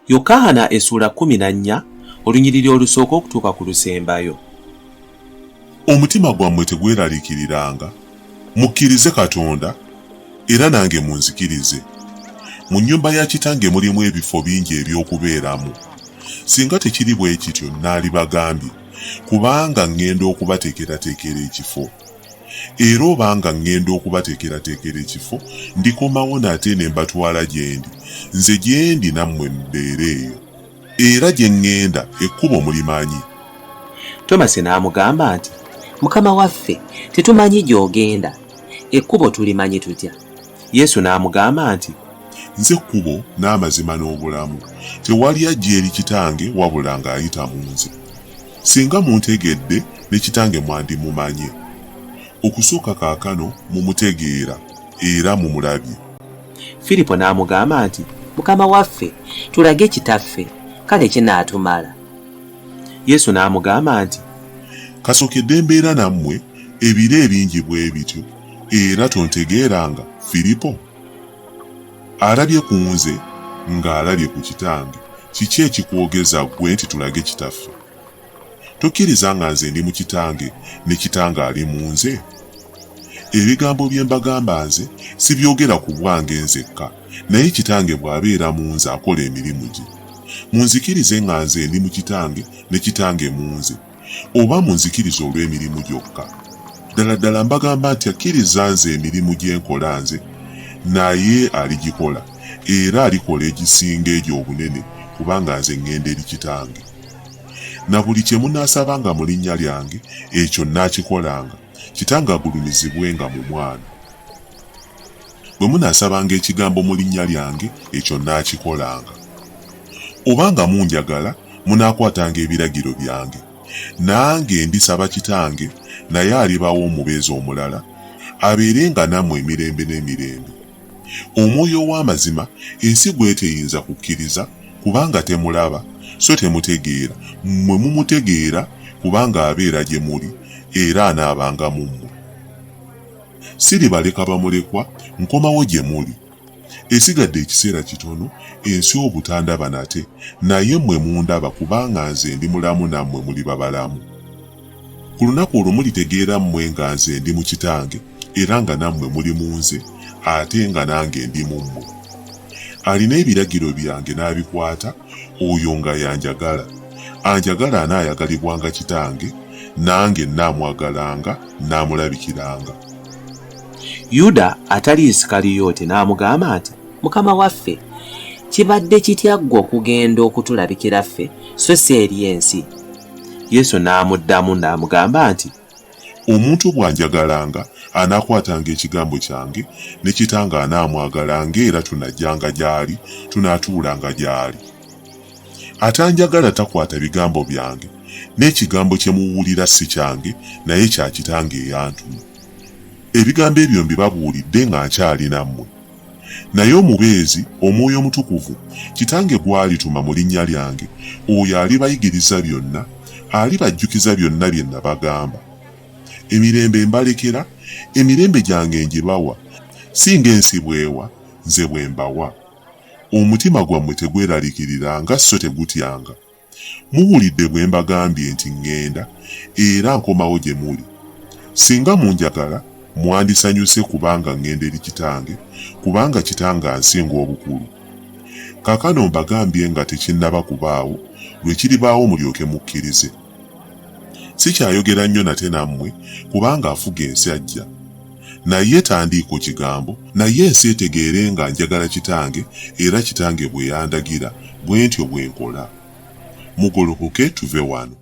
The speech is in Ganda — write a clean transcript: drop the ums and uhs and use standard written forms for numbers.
Yokaana essula 14 olunyiriri olusooka okutuuka ku lusembayo. Omutima gwammwe tegweraliikiriranga, mukkirize Katonda era nange munzikirize. Mu nnyumba ya Kitange mulimu ebifo bingi eby'okubeeramu. Singa tekiri bwe kityo nnaalibagambye, kubanga ŋŋenda okubateekerateekera ekifo. Era obanga ŋŋenda okubateekerateekera ekifo, ndikomawo nate ne mbatwala gye ndi, nze gye ndi nammwe mubeere eyo. Era gye ŋŋenda ekkubo mulimanyi. Tomasi n'amugamba nti, Mukama waffe, tetumanyi gy'ogenda, ekkubo tulimanyi tutya? Yesu n'amugamba nti, Nze kkubo n'amazima n'obulamu, tewali ajja eri Kitange wabula ng'ayita mu nze. Singa muntegedde ne Kitange mwandimumanye. Okusooka kaakano mumutegeera era mumulabye. Filipo n'amugamba nti, Mukama waffe, tulage Kitaffe, kale kinaatumala. Yesu n'amugamba nti, Kasookedde mbeera nammwe ebiro ebingi bwe bityo, era tontegeeranga, Filipo? Alabye ku nze ng'alabye ku Kitange, kiki ekikwogeza ggwe nti tulage Kitaffe? Tokkiriza nga nze ndi mu Kitange ne Kitange ali mu nze? Ebigambo bye mbagamba nze sibyogera ku bwange nzekka, naye Kitange bw'abeera mu nze akola emirimu gye. Munzikirize nga nze ndi mu Kitange ne Kitange mu nze, oba munzikirize olw'emirimu gyokka. Ddala ddala mbagamba nti akkiriza nze emirimu gye nkola nze, naye aligikola, era alikola egisinga egyo obunene, kubanga nze ŋŋenda eri Kitange. Na buli kye munaasabanga mu linnya lyange, ekyo nnaakikolanga, Kitange agulumizibwenga mu Mwana. Bwe munaasabanga ekigambo mu linnya lyange, ekyo nnaakikolanga. Obanga munjagala, munaakwatanga ebiragiro byange. Nange ndisaba Kitange, naye alibawo omubeezi omulala, abeerenga nammwe emirembe n'emirembe. Omwoyo ow'amazima ensi gwe teyinza kukkiriza, kubanga temulaba, so temutegeera, mmwe mumutegeera, kubanga abeera gye muli, era anaabanga mu mmwe. Siribaleka bamulekwa, nkomawo gye muli. Esigadde ekiseera kitono, ensi obutandaba nate, naye mmwe mundaba kubanga nze ndi mulamu nammwe muli babalamu. Ku lunaku olwo mulitegeera mmwe nga nze ndi mu Kitange, era nga nammwe muli mu nze, ate nga nange ndi mu mmwe. Alina ebiragiro byange n'abikwata, oyo nga yanjagala. Anjagala anaayagalibwanga Kitange, nange nnaamwagalanga, nnaamulabikiranga. Yuda atali Isikaliyooti n'amugamba nti, Mukama waffe, kibadde kitya ggwe okugenda okutulabikira ffe, so si eri ensi? Yesu n'amuddamu n'amugamba nti, Omuntu bw'anjagalanga anaakwatanga ekigambo kyange, ne Kitange anaamwagalanga era tunajjanga gy'ali, tunaatuulanga gy'ali. Atanjagala takwata bigambo byange, n'ekigambo kye muwulira si kyange, naye kya Kitange eyantuma. Ebigambo ebyo mbibabuulidde nga nkyali nammwe. Naye omubeezi, Omwoyo Omutukuvu, Kitange gw'alituma mu linnya lyange, oyo alibayigiriza byonna, alibajjukiza byonna bye nabagamba. Emirembe mbalekera, emirembe gyange ngibawa, si ng'ensi bw'ewa, nze bwe mbawa. Omutima gwammwe tegweraliikiriranga so tegutyanga. Muwulidde bwe mbagambye nti ŋŋenda, era nkomawo gye muli. Singa munjagala, mwandisanyuse kubanga ŋŋenda eri Kitange, kubanga Kitange ansinga obukulu. Kaakano mbagambye nga tekinnaba kubaawo, lwe kiribaawo mulyoke mukkirize. Sikyayogera nnyo nate nammwe, kubanga afuga ensi ajja. Naye tandiiko kigambo, naye ensi etegeere nga njagala Kitange, era Kitange bwe yandagira, bwe ntyo bwe nkola. Mugolokoke tuve wano.